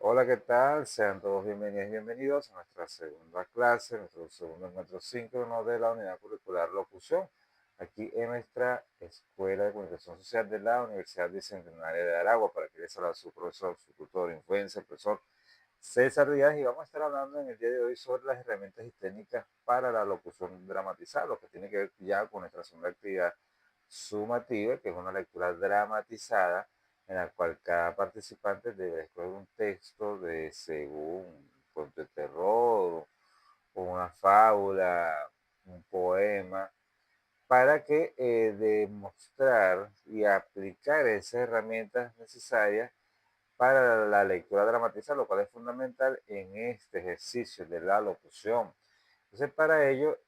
Hola, ¿qué tal? Sean todos bienvenidos y bienvenidos a nuestra segunda clase, nuestro segundo encuentro síncrono de la unidad curricular locución, aquí en nuestra Escuela de Comunicación Social de la Universidad Bicentenaria de Aragua, para que les habla su profesor, su tutor, influencer, profesor César Díaz, y vamos a estar hablando en el día de hoy sobre las herramientas y técnicas para la locución dramatizada, lo que tiene que ver ya con nuestra segunda actividad sumativa, que es una lectura dramatizada en la cual cada participante debe escoger un texto de según un cuento de terror o una fábula, un poema, para que demostrar y aplicar esas herramientas necesarias para la lectura dramatizada, lo cual es fundamental en este ejercicio de la locución. Entonces, para ello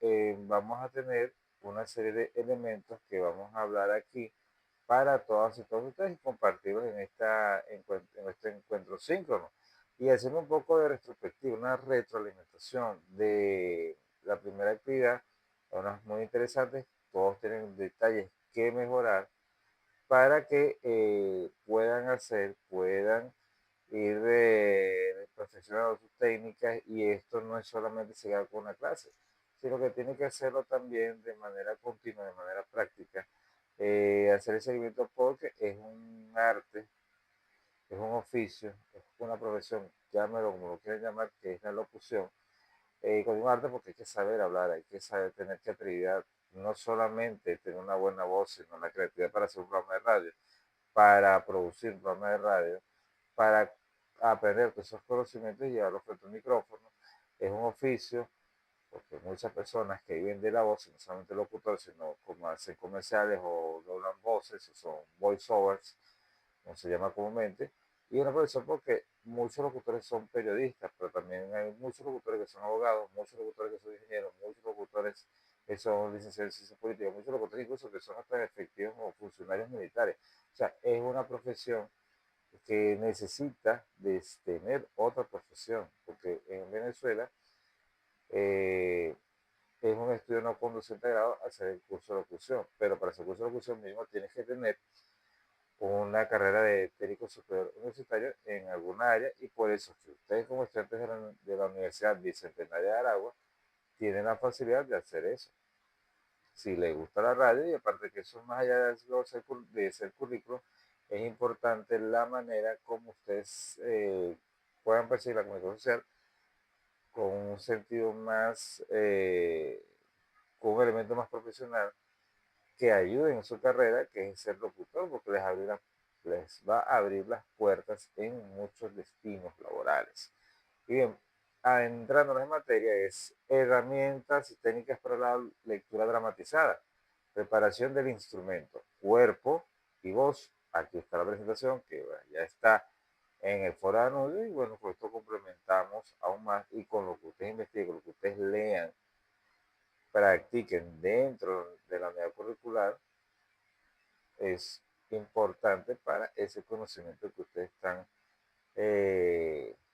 vamos a tener una serie de elementos que vamos a hablar aquí para todas y todos ustedes y compartirlos en este encuentro síncrono. Y haciendo un poco de retrospectiva, una retroalimentación de la primera actividad, unas muy interesantes, todos tienen detalles que mejorar para que puedan ir perfeccionando sus técnicas, y esto no es solamente llegar con una clase, sino que tiene que hacerlo también de manera continua, de manera práctica, hacer el seguimiento porque es un arte, es un oficio, es una profesión, llámelo como lo quieran llamar, que es la locución, con un arte porque hay que saber hablar, hay que saber tener creatividad, no solamente tener una buena voz, sino la creatividad para hacer un programa de radio, para producir un programa de radio, para aprender esos conocimientos y llevarlos frente a un micrófono. Es un oficio, porque muchas personas que viven de la voz, no solamente locutores, sino como hacen comerciales o doblan voces, o son voiceovers, como se llama comúnmente, y una profesión porque muchos locutores son periodistas, pero también hay muchos locutores que son abogados, muchos locutores que son ingenieros, muchos locutores que son licenciados en ciencias políticas, muchos locutores incluso que son hasta efectivos o funcionarios militares. O sea, es una profesión que necesita de tener otra profesión, porque en Venezuela eh, es un estudio no conducente de grado hacer el curso de locución, pero para hacer el curso de locución mismo tienes que tener una carrera de técnico superior universitario en alguna área, y por eso que ustedes como estudiantes de la Universidad Bicentenaria de Aragua tienen la facilidad de hacer eso. Si les gusta la radio, y aparte que eso más allá de ser currículo, es importante la manera como ustedes puedan percibir la comunicación social con un sentido más, con un elemento más profesional que ayuden en su carrera, que es ser locutor, porque les va a abrir las puertas en muchos destinos laborales. Y bien, adentrándonos en materia, es herramientas y técnicas para la lectura dramatizada, preparación del instrumento, cuerpo y voz. Aquí está la presentación que bueno, ya está en el foro de Anubis, y bueno, con esto complementamos aún más, y con lo que ustedes investiguen, lo que ustedes lean, practiquen dentro de la unidad curricular, es importante para ese conocimiento que ustedes están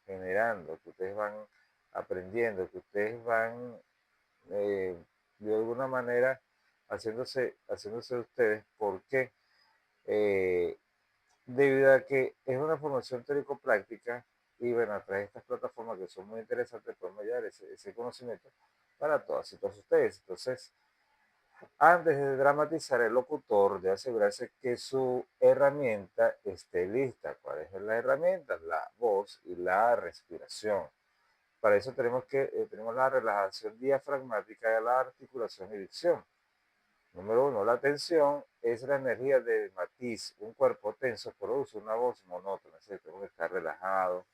generando, que ustedes van aprendiendo, que ustedes van eh, de alguna manera haciéndose ustedes. ¿Por qué? Eh, Debido a que es una formación teórico-práctica, y bueno, a través de estas plataformas que son muy interesantes podemos llevar ese conocimiento para todas y todos ustedes. Entonces, antes de dramatizar, el locutor debe asegurarse que su herramienta esté lista. ¿Cuál es la herramienta? La voz y la respiración. Para eso tenemos la relajación diafragmática, la articulación y dicción. Número uno, la tensión es la energía del matiz. Un cuerpo tenso produce una voz monótona. Es decir, tenemos que estar relajados,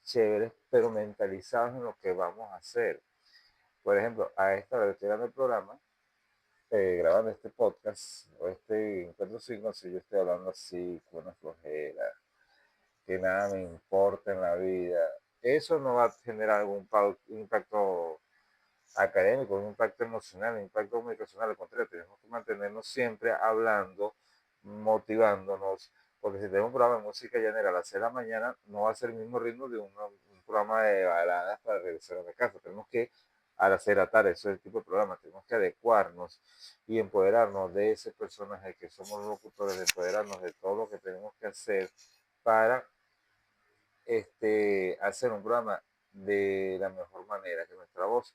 chéveres, pero mentalizados en lo que vamos a hacer. Por ejemplo, a esta hora estoy dando el programa, grabando este podcast o este encuentro signo, si yo estoy hablando así, con una flojera, que nada me importa en la vida, eso no va a generar algún impacto académico, un impacto emocional, un impacto comunicacional. Al contrario, tenemos que mantenernos siempre hablando, motivándonos, porque si tenemos un programa de música llanera a las 6 de la mañana, no va a ser el mismo ritmo de un programa de baladas para regresar a la casa. Tenemos que, a las 6 de la tarde, eso es el tipo de programa, tenemos que adecuarnos y empoderarnos de ese personaje que somos los locutores, de empoderarnos de todo lo que tenemos que hacer para hacer un programa de la mejor manera, que nuestra voz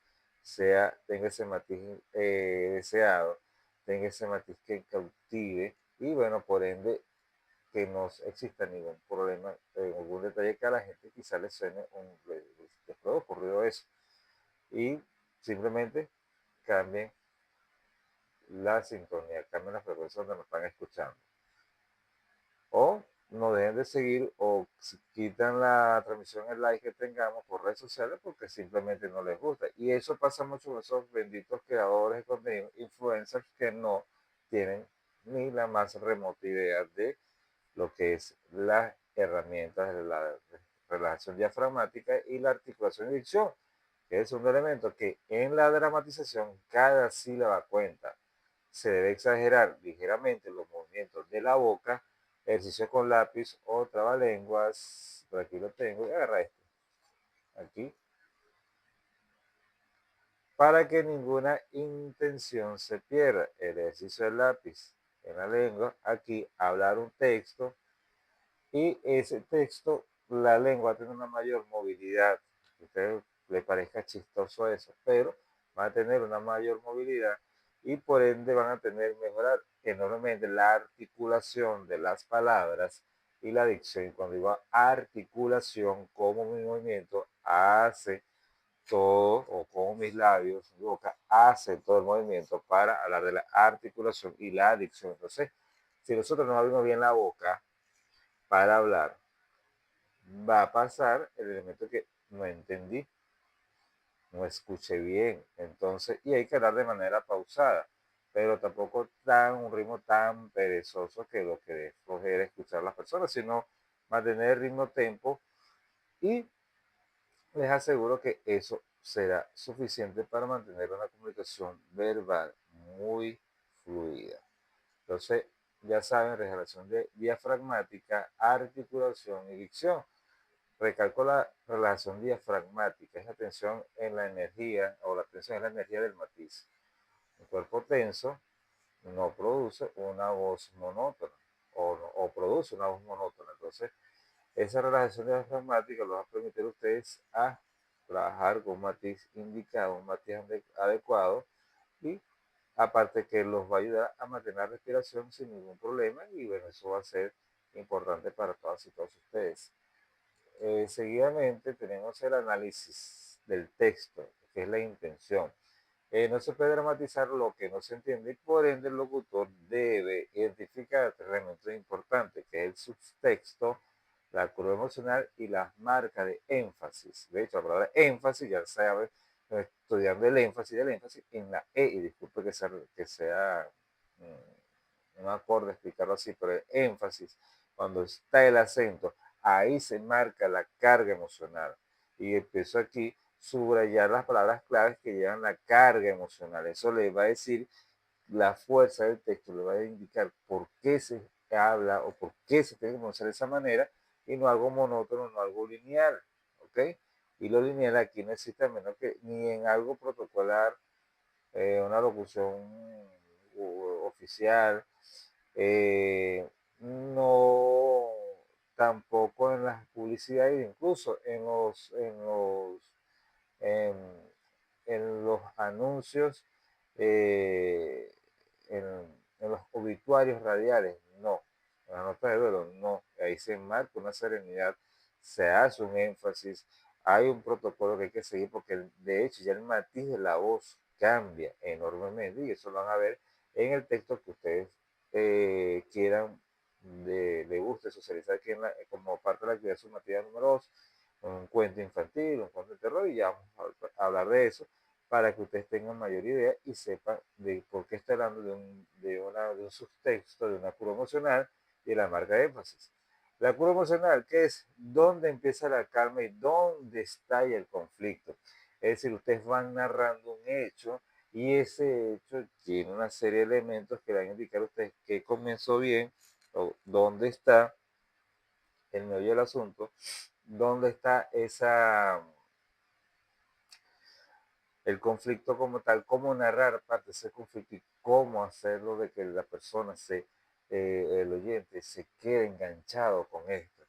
tenga ese matiz deseado, tenga ese matiz que cautive y bueno, por ende, que no exista ningún problema, algún detalle que a la gente quizá le suene, les puede ocurrir eso. Y simplemente cambien la sintonía, cambien la frecuencia donde nos están escuchando. O no dejen de seguir o quitan la transmisión en live que tengamos por redes sociales porque simplemente no les gusta. Y eso pasa mucho con esos benditos creadores de contenido, influencers que no tienen ni la más remota idea de lo que es las herramientas de la relajación diafragmática y la articulación y dicción, que es un elemento que en la dramatización cada sílaba cuenta. Se debe exagerar ligeramente los movimientos de la boca, ejercicio con lápiz o trabalenguas. Por aquí lo tengo y agarra esto. Aquí. Para que ninguna intención se pierda. El ejercicio del lápiz en la lengua. Aquí hablar un texto. Y ese texto, la lengua tiene una mayor movilidad. A usted le parezca chistoso eso, pero van a tener una mayor movilidad y por ende van a mejorar enormemente la articulación de las palabras y la dicción. Y cuando digo articulación, como mi movimiento hace todo, o como mis labios, mi boca hace todo el movimiento para hablar de la articulación y la dicción. Entonces, si nosotros nos abrimos bien la boca para hablar, va a pasar el elemento que no entendí, no escuché bien. Entonces, y hay que hablar de manera pausada, pero tampoco un ritmo tan perezoso que lo que es flojera escuchar a las personas, sino mantener el ritmo tempo y les aseguro que eso será suficiente para mantener una comunicación verbal muy fluida. Entonces, ya saben, relación de diafragmática, articulación y dicción. Recalco la relación diafragmática, es la tensión en la energía, o la tensión es la energía del matiz. El cuerpo tenso no produce una voz monótona, o produce una voz monótona. Entonces, esa relajación diafragmática los va a permitir a ustedes a trabajar con un matiz indicado, un matiz adecuado, y aparte que los va a ayudar a mantener la respiración sin ningún problema, y bueno, eso va a ser importante para todas y todos ustedes. Seguidamente tenemos el análisis del texto, que es la intención. No se puede dramatizar lo que no se entiende y por ende el locutor debe identificar tres elementos importantes, que es el subtexto, la curva emocional y las marcas de énfasis. De hecho, la palabra énfasis ya sabe, estudiando el énfasis en la E, y disculpe que sea un acorde explicarlo así, pero el énfasis, cuando está el acento, ahí se marca la carga emocional. Y empiezo aquí subrayar las palabras claves que llevan la carga emocional. Eso le va a decir la fuerza del texto, le va a indicar por qué se habla o por qué se tiene que pronunciar de esa manera y no algo monótono, no algo lineal. ¿Ok? Y lo lineal aquí no existe menos que ni en algo protocolar, una locución oficial, no tampoco en las publicidades, incluso en, en los anuncios, eh, en, en, los obituarios radiales, no. En las notas de duelo, no. Ahí se marca una serenidad, se hace un énfasis, hay un protocolo que hay que seguir porque de hecho ya el matiz de la voz cambia enormemente y eso lo van a ver en el texto que ustedes quieran de gusto socializar aquí como parte de la actividad sumativa número 2, un cuento infantil, un cuento de terror, y ya vamos a hablar de eso para que ustedes tengan mayor idea y sepan de por qué está hablando de un subtexto, de una curva emocional y de la marca de énfasis. La curva emocional, ¿qué es? ¿Dónde empieza la calma y dónde estalla el conflicto? Es decir, ustedes van narrando un hecho y ese hecho tiene una serie de elementos que van a indicar a ustedes qué comenzó bien o dónde está el meollo del asunto, dónde está el conflicto como tal, cómo narrar parte de ese conflicto y cómo hacerlo de que la persona el oyente se quede enganchado con esto.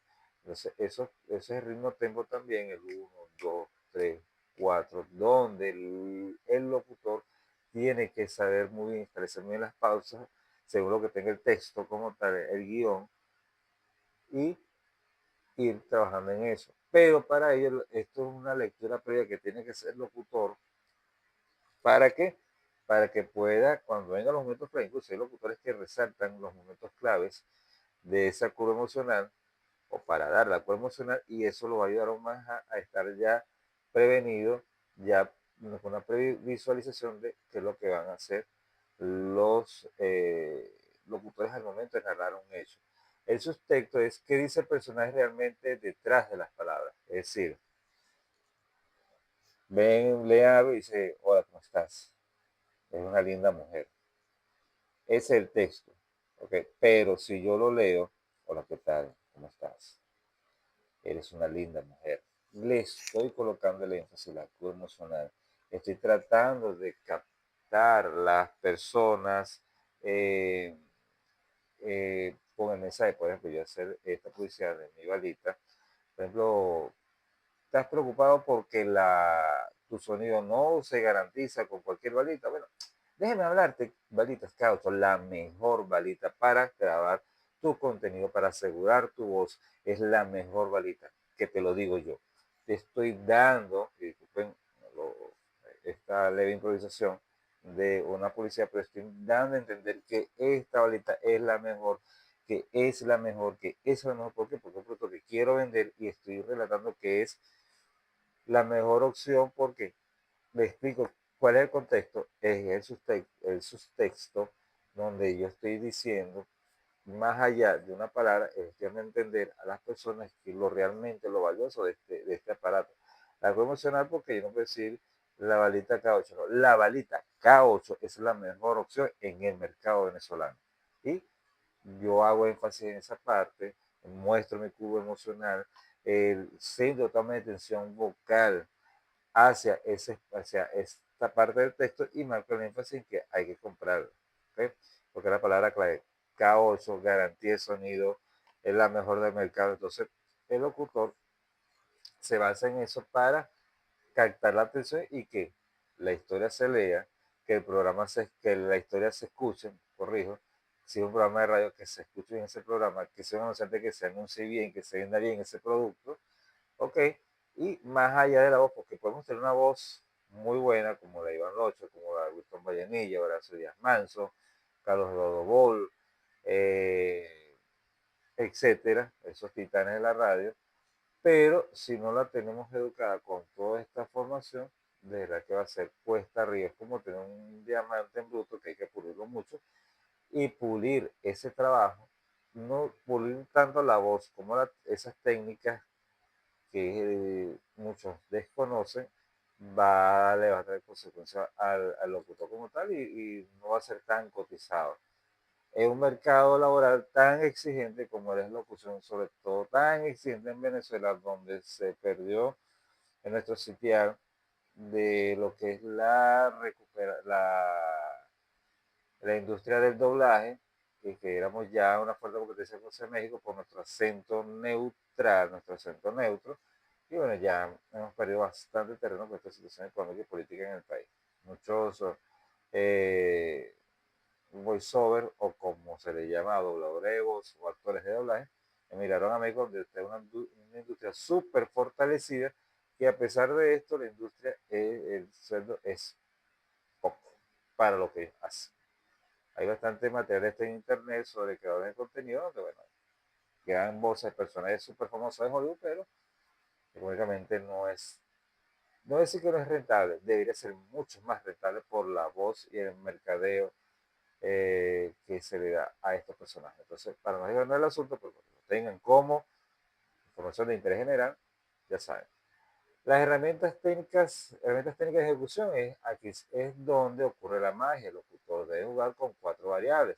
Entonces, eso, ese ritmo tempo también, el uno 2 3 4 donde el locutor tiene que saber muy bien, establecer muy bien las pausas, según lo que tenga el texto como tal, el guión, y ir trabajando en eso. Pero para ello, esto es una lectura previa que tiene que ser el locutor. ¿Para qué? Para que pueda, cuando vengan los momentos claves, incluso hay locutores que resaltan los momentos claves de esa curva emocional o para dar la curva emocional, y eso lo va a ayudar aún más a estar ya prevenido, ya con una previsualización de qué es lo que van a hacer los locutores al momento de narrar un hecho. El subtexto es qué dice el personaje realmente detrás de las palabras. Es decir, ven, lee algo y dice, hola, ¿cómo estás? Es una linda mujer. Ese es el texto. ¿Ok? Pero si yo lo leo, hola, ¿qué tal? ¿Cómo estás? Eres una linda mujer. Le estoy colocando el énfasis, la curva emocional. Estoy tratando de captar las personas con el mensaje. Por ejemplo, yo hacer esta publicidad de mi balita. Por ejemplo, estás preocupado porque tu sonido no se garantiza con cualquier balita. Bueno, déjeme hablarte, balitas Caucho, la mejor balita para grabar tu contenido, para asegurar tu voz, es la mejor balita, que te lo digo yo. Te estoy dando, y disculpen esta leve improvisación de una publicidad, pero estoy dando a entender que esta balita es la mejor, que es la mejor, que es la mejor. ¿Por qué? Porque es un producto que quiero vender y estoy relatando que es la mejor opción porque le explico cuál es el contexto, es el subtexto donde yo estoy diciendo, más allá de una palabra, estoy dando a entender a las personas que lo valioso de este aparato. Algo emocional porque yo no puedo decir la balita K8, no, la balita K8 es la mejor opción en el mercado venezolano. Y yo hago énfasis en esa parte, muestro mi cubo emocional, el centro toma de atención vocal hacia esta parte del texto y marco el énfasis en que hay que comprarlo. ¿Okay? Porque la palabra clave K8, garantía de sonido, es la mejor del mercado. Entonces, el locutor se basa en eso para captar la atención y que la historia se lea, que la historia se escuche, corrijo, si es un programa de radio que se escuche en ese programa, que sea un anunciante que se anuncie bien, que se venda bien ese producto, ok, y más allá de la voz, porque podemos tener una voz muy buena, como la de Iván Rocha, como la de Wilton Vallenilla, Horacio Díaz Manso, Carlos Rodobol, etcétera, esos titanes de la radio, pero si no la tenemos educada con toda esta formación, de verdad que va a ser cuesta arriba. Es como tener un diamante en bruto que hay que pulirlo mucho y pulir ese trabajo, no pulir tanto la voz como esas técnicas que muchos desconocen, le va a traer consecuencias al locutor como tal y no va a ser tan cotizado. Es un mercado laboral tan exigente como es la locución, sobre todo tan exigente en Venezuela, donde se perdió en nuestro sitial de lo que es la industria del doblaje, y que éramos ya una fuerte competencia con México por nuestro acento neutral, nuestro acento neutro, y bueno, ya hemos perdido bastante terreno con esta situación económica y política en el país. Muchos eh, voiceover, o como se le llama, dobladores de voz o actores de doblaje, emigraron a México, donde está una industria súper fortalecida, que a pesar de esto, la industria, el sueldo es poco para lo que hace. Hay bastante material en internet sobre creadores de contenido, donde, bueno, quedan voces de personajes súper famosos de Hollywood, pero económicamente no es decir que no es rentable, debería ser mucho más rentable por la voz y el mercadeo que se le da a estos personajes. Entonces, para no llegar el asunto, pues lo tengan como información de interés general, ya saben. Las herramientas técnicas de ejecución aquí es donde ocurre la magia. El locutor debe jugar con 4 variables.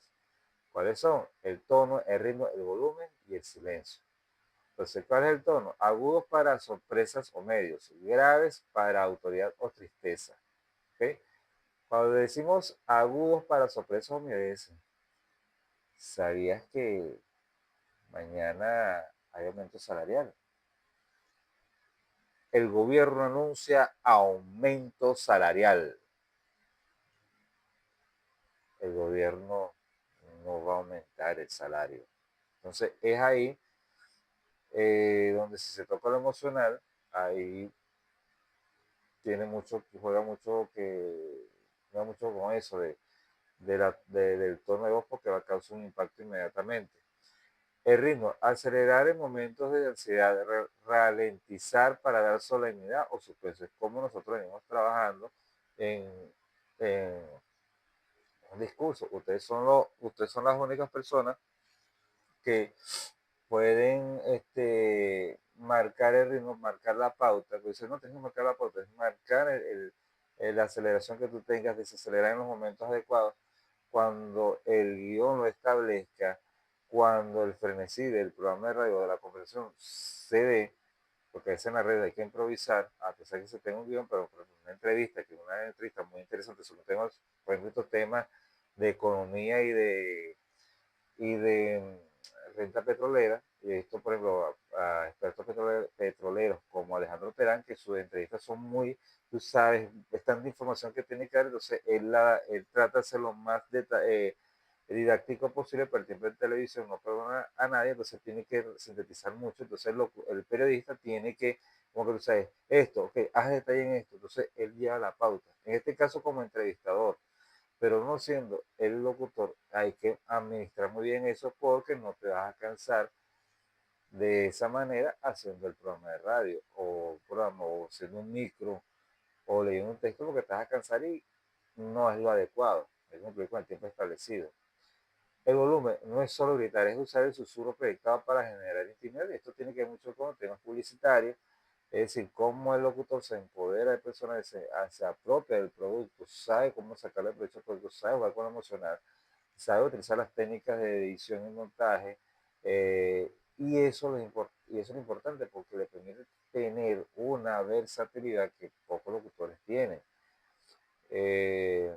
¿Cuáles son? El tono, el ritmo, el volumen y el silencio. Entonces, ¿cuál es el tono? Agudos para sorpresas o medios, graves para autoridad o tristeza. ¿Okay? Cuando decimos agudos para sorpresas o medios, ¿sabías que mañana hay aumento salarial. El gobierno anuncia aumento salarial. El gobierno no va a aumentar el salario. Entonces es ahí donde si se toca lo emocional, ahí tiene mucho, juega mucho con eso del tono de voz porque va a causar un impacto inmediatamente. El ritmo, acelerar en momentos de ansiedad, ralentizar para dar solemnidad o suspenso. Es como nosotros venimos trabajando en, en un discurso. Ustedes son las únicas personas que pueden marcar el ritmo, marcar la pauta. Pues no tienes que marcar la pauta, es marcar la aceleración que tú tengas, desacelerar en los momentos adecuados, cuando el guión lo establezca, cuando el frenesí del programa de radio de la conversación se dé, porque es en la red hay que improvisar, a pesar que se tenga un guión, pero una entrevista, que es una entrevista muy interesante sobre temas, por ejemplo, estos temas de economía y de renta petrolera, y esto por ejemplo a expertos petroleros como Alejandro Terán, que sus entrevistas son muy, tú sabes, es tanta información que tiene que dar, entonces él trata de ser lo más didáctico posible, pero el tiempo en televisión no perdona a nadie, entonces tiene que sintetizar mucho, entonces el periodista tiene que, como que tú sabes, esto, ok, haz detalle en esto, entonces él lleva la pauta, en este caso como entrevistador, pero no siendo el locutor, hay que administrar muy bien eso porque no te vas a cansar de esa manera haciendo el programa de radio o haciendo un micro o leyendo un texto porque te vas a cansar y no es lo adecuado, es cumplir con el tiempo establecido. El volumen no es solo gritar, es usar el susurro proyectado para generar intimidad. Y esto tiene que ver mucho con temas publicitarios, es decir, cómo el locutor se empodera de personas, se apropia del producto, sabe cómo sacarle provecho al producto, sabe jugar con lo emocional, sabe utilizar las técnicas de edición y montaje, y eso es importante porque le permite tener una versatilidad que pocos locutores tienen. De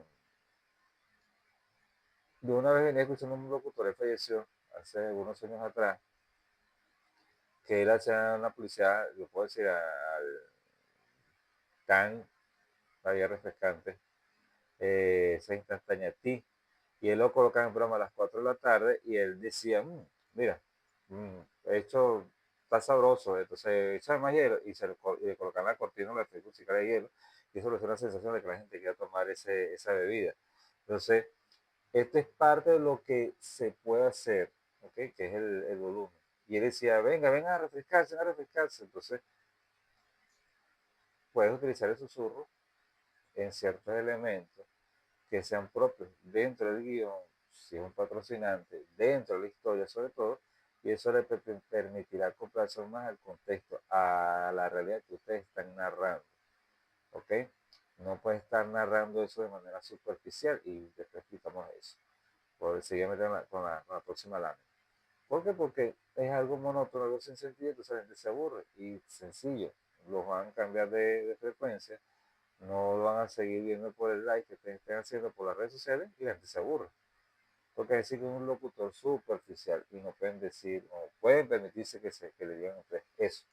una vez venía escuchando un locutor, él falleció hace algunos años atrás, que él hacía una publicidad, yo puedo decir, al tan, había refrescante, esa instantánea ti, y él lo colocaba en broma a las 4 de la tarde y él decía, mira, esto está sabroso, entonces echa más hielo y y le colocaban la cortina, la efecto musical de hielo, y eso le dio una sensación de que la gente quiera tomar esa bebida. Entonces, esto es parte de lo que se puede hacer, ¿ok? Que es el volumen. Y él decía, venga, venga a refrescarse, venga a refrescarse. Entonces, puedes utilizar el susurro en ciertos elementos que sean propios dentro del guión, si es un patrocinante, dentro de la historia sobre todo, y eso le permitirá acoplarse más al contexto, a la realidad que ustedes están narrando, ¿ok? No puede estar narrando eso de manera superficial y después explicamos eso. Por seguir con la próxima lámina. ¿Por qué? Porque es algo monótono, algo sin sentido, entonces la gente se aburre. Y sencillo, los van a cambiar de frecuencia, no lo van a seguir viendo por el like que estén haciendo por las redes sociales y la gente se aburre. Porque es decir que es un locutor superficial y no pueden decir, o pueden permitirse que le digan a ustedes eso.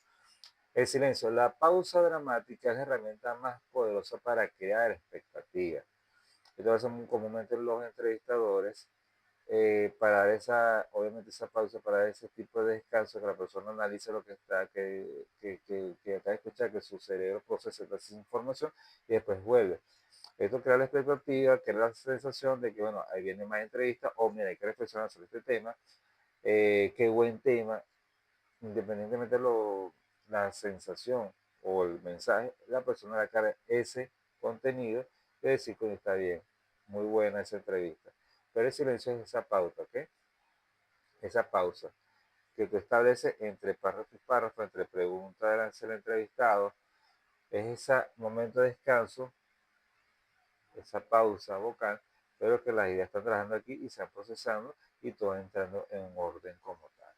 El silencio, la pausa dramática es la herramienta más poderosa para crear expectativas. Esto lo hacen comúnmente los entrevistadores para dar obviamente esa pausa, para dar ese tipo de descanso, que la persona analice lo que está, que acaba de escuchar, que su cerebro procese esa información y después vuelve. Esto crea la expectativa, crea la sensación de que, bueno, ahí viene más entrevistas, o mira, hay que reflexionar sobre este tema, qué buen tema, independientemente de la sensación o el mensaje, la persona le carga ese contenido y decir que está bien, muy buena esa entrevista. Pero el silencio es esa pauta, ¿ok? Esa pausa que tú estableces entre párrafo y párrafo, entre preguntas del entrevistado, es ese momento de descanso, esa pausa vocal, pero que las ideas están trabajando aquí y se están procesando y todo entrando en un orden como tal.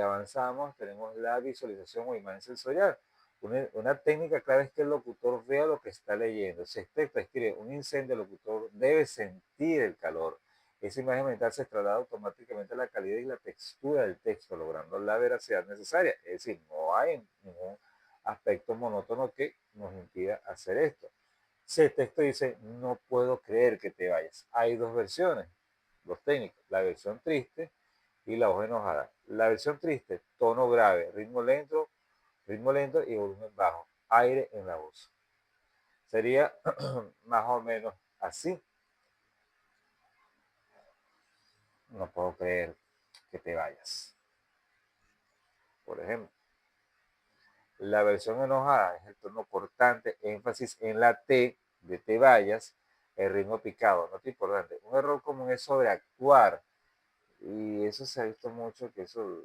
Avanzamos, tenemos la visualización o imagen sensorial. Una técnica clave es que el locutor vea lo que está leyendo. Si este escribe un incendio, el locutor debe sentir el calor. esa imagen mental se traslada automáticamente a la calidad y la textura del texto, logrando la veracidad necesaria. Es decir, no hay ningún aspecto monótono que nos impida hacer esto. Si el texto dice, no puedo creer que te vayas, hay dos versiones, dos técnicos, la versión triste y la voz enojada. La versión triste, tono grave, ritmo lento y volumen bajo, aire en la voz. Sería más o menos así. No puedo creer que te vayas. Por ejemplo, la versión enojada es el tono cortante, énfasis en la T de te vayas, el ritmo picado, no es importante. Un error común es sobreactuar y eso se ha visto mucho que eso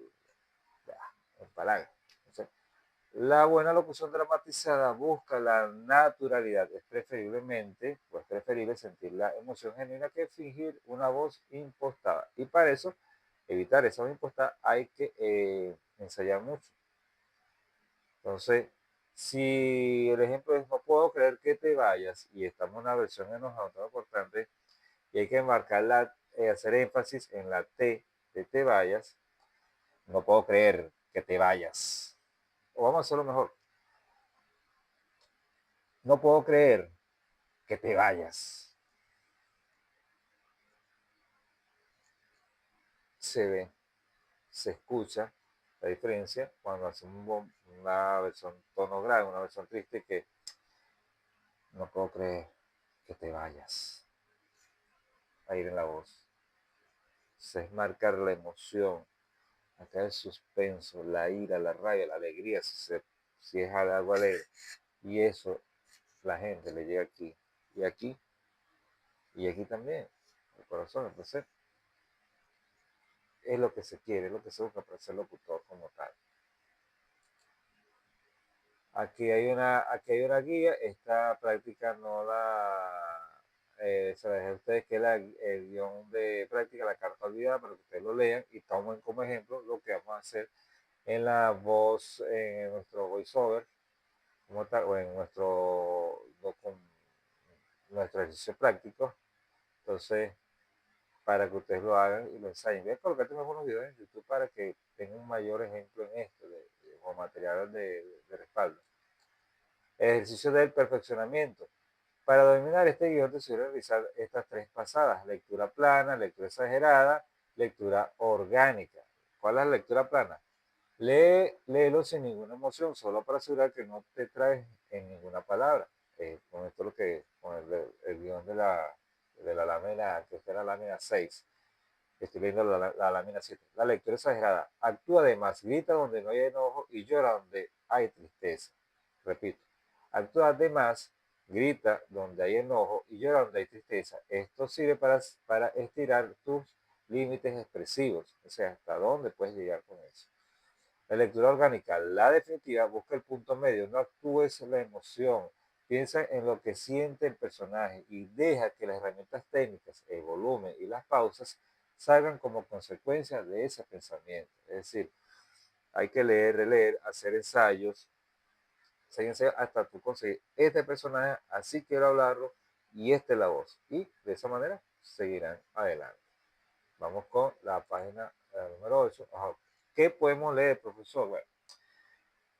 empalaga. La buena locución dramatizada busca la naturalidad. Es preferible sentir la emoción genuina que fingir una voz impostada. Y para eso, evitar esa voz impostada, hay que ensayar mucho. Entonces, si el ejemplo es no puedo creer que te vayas y estamos en una versión enojada, todo importante, y hay que hacer énfasis en la T de te vayas, no puedo creer que te vayas. O vamos a hacerlo mejor. No puedo creer que te vayas. Se ve, se escucha la diferencia cuando hacemos una versión tono grave, una versión triste que no puedo creer que te vayas. Aire en la voz. Se es marcar la emoción, acá el suspenso, la ira, la rabia, la alegría, si es algo alegre. Y eso la gente le llega aquí y aquí y aquí también, el corazón, el placer. Es lo que se quiere, es lo que se busca para ser locutor como tal. Aquí hay una guía, esta práctica no se la dejé a ustedes que el guión de práctica, la carta olvidada, para que ustedes lo lean y tomen como ejemplo lo que vamos a hacer en la voz, en nuestro voiceover, como tal, o en nuestro ejercicio práctico. Entonces, para que ustedes lo hagan y lo ensayen. Voy a colocarte unos videos en YouTube para que tengan un mayor ejemplo en esto, o material de respaldo. Ejercicio del perfeccionamiento. Para dominar este guión te sugiero realizar estas tres pasadas: lectura plana, lectura exagerada, lectura orgánica. ¿Cuál es la lectura plana? Léelo sin ninguna emoción, solo para asegurar que no te traes en ninguna palabra. Con esto lo que, con el guión de la lámina, que es la lámina 6. Estoy viendo la lámina 7. La lectura exagerada. Actúa de más, grita donde no hay enojo y llora donde hay tristeza. Repito, actúa de más, grita donde hay enojo y llora donde hay tristeza. Esto sirve para estirar tus límites expresivos, o sea, hasta dónde puedes llegar con eso. La lectura orgánica, la definitiva, busca el punto medio, no actúes la emoción, piensa en lo que siente el personaje y deja que las herramientas técnicas, el volumen y las pausas salgan como consecuencia de ese pensamiento. Es decir, hay que leer, releer, hacer ensayos, hasta tú conseguir este personaje, así quiero hablarlo y esta es la voz. Y de esa manera seguirán adelante. Vamos con la página número 8. ¿Qué podemos leer, profesor? Bueno,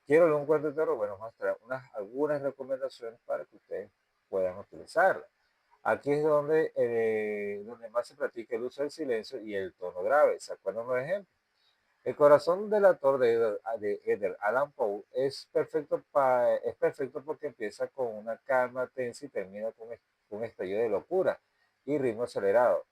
quiero leer un cuento de terror. Bueno, vamos a traer algunas recomendaciones para que ustedes puedan utilizarla. Aquí es donde más se practica el uso del silencio y el tono grave. ¿Se acuerdan de ejemplo? El corazón del actor de Edgar Allan Poe es perfecto porque empieza con una calma tensa y termina con un estallido de locura y ritmo acelerado.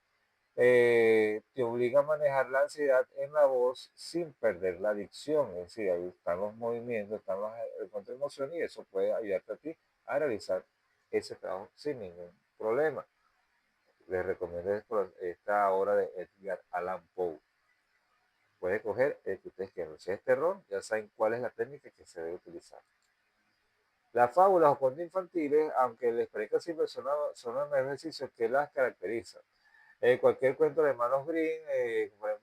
Te obliga a manejar la ansiedad en la voz sin perder la dicción. Es decir, ahí están los movimientos, están las contraemociones y eso puede ayudarte a ti a realizar ese trabajo sin ningún problema. Les recomiendo esta obra de Edgar Allan Poe. Puede coger el que ustedes quieran. Si es terror, ya saben cuál es la técnica que se debe utilizar. Las fábulas o cuentos infantiles, aunque les parezca simple, son un ejercicio que las caracteriza. Cualquier cuento de hermanos Grimm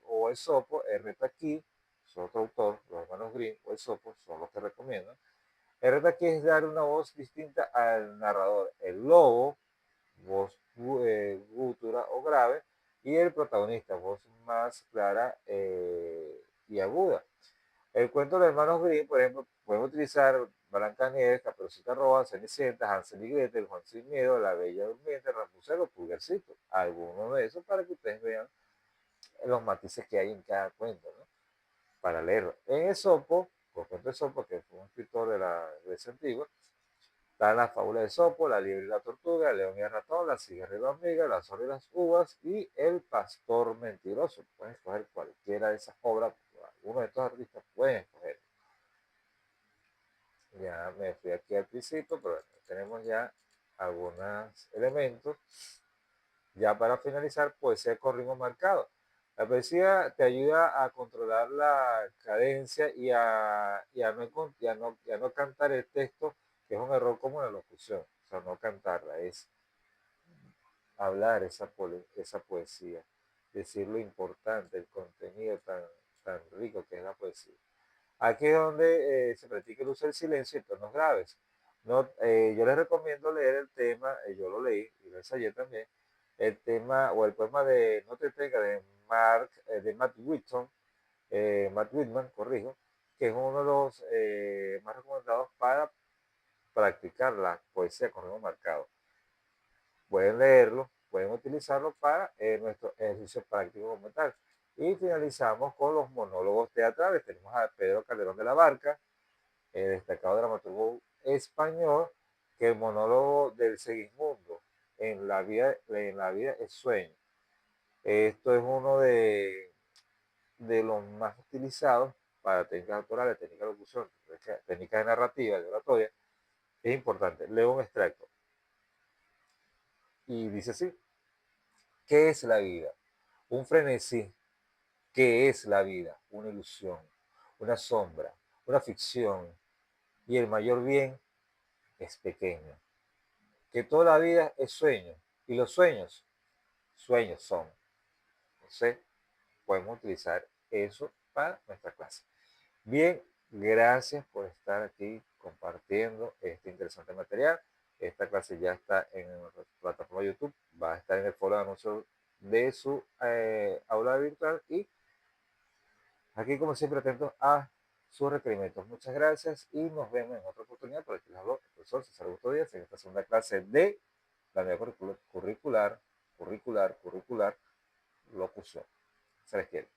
o Esopo, Reta aquí, es otro autor, los hermanos Grimm o Esopo son los que recomiendan. Reta aquí es dar una voz distinta al narrador. El lobo, voz gútura o grave. y el protagonista, voz más clara y aguda. El cuento de los hermanos Grimm, por ejemplo, podemos utilizar Blancanieves, Caperucita Roja, Cenicienta, Hansel y Gretel, Juan sin Miedo, La Bella Durmiente, Rapunzel o Pulgarcito. Algunos de esos para que ustedes vean los matices que hay en cada cuento, ¿no? Para leerlo. En Esopo, por cuento de Esopo, que fue un escritor de la Grecia antigua, está la fábula de Esopo, la liebre y la tortuga, el león y el ratón, la cigarra y la hormiga, la zorra y las uvas y el pastor mentiroso. Pueden escoger cualquiera de esas obras, algunos de estos artistas pueden escoger. Ya me fui aquí al principio, pero bueno, tenemos ya algunos elementos. Ya para finalizar, poesía con ritmo marcado. La poesía te ayuda a controlar la cadencia y a no cantar el texto, que es un error como la locución. O sea, no cantarla, es hablar esa poesía, decir lo importante, el contenido tan rico que es la poesía. Aquí es donde se practica el uso del silencio en tonos graves. No, yo les recomiendo leer el tema, yo lo leí y lo ensayé también, el tema o el poema de No te tenga de Matt Whitman, corrijo, que es uno de los más recomendados para practicar la poesía con ritmo marcado. Pueden leerlo, pueden utilizarlo para nuestro ejercicio práctico como tal. Y finalizamos con los monólogos teatrales. Tenemos a Pedro Calderón de la Barca, destacado dramaturgo español, que el monólogo del Segismundo en la vida es sueño. Esto es uno de los más utilizados para técnicas autorales, técnicas de locución, técnicas de narrativa, de oratoria. Es importante. Leo un extracto y dice así: ¿qué es la vida? Un frenesí. ¿Qué es la vida? Una ilusión, una sombra, una ficción. Y el mayor bien es pequeño. Que toda la vida es sueño. Y los sueños, sueños son. Entonces, podemos utilizar eso para nuestra clase. Bien, gracias por estar aquí compartiendo este interesante material. Esta clase ya está en nuestra plataforma de YouTube. Va a estar en el foro de anuncios de su aula virtual y aquí, como siempre, atentos a sus requerimientos. Muchas gracias y nos vemos en otra oportunidad. Por aquí les hablo el profesor César Augusto Díaz en esta segunda clase de la nueva curricular, locución. Se les quiere.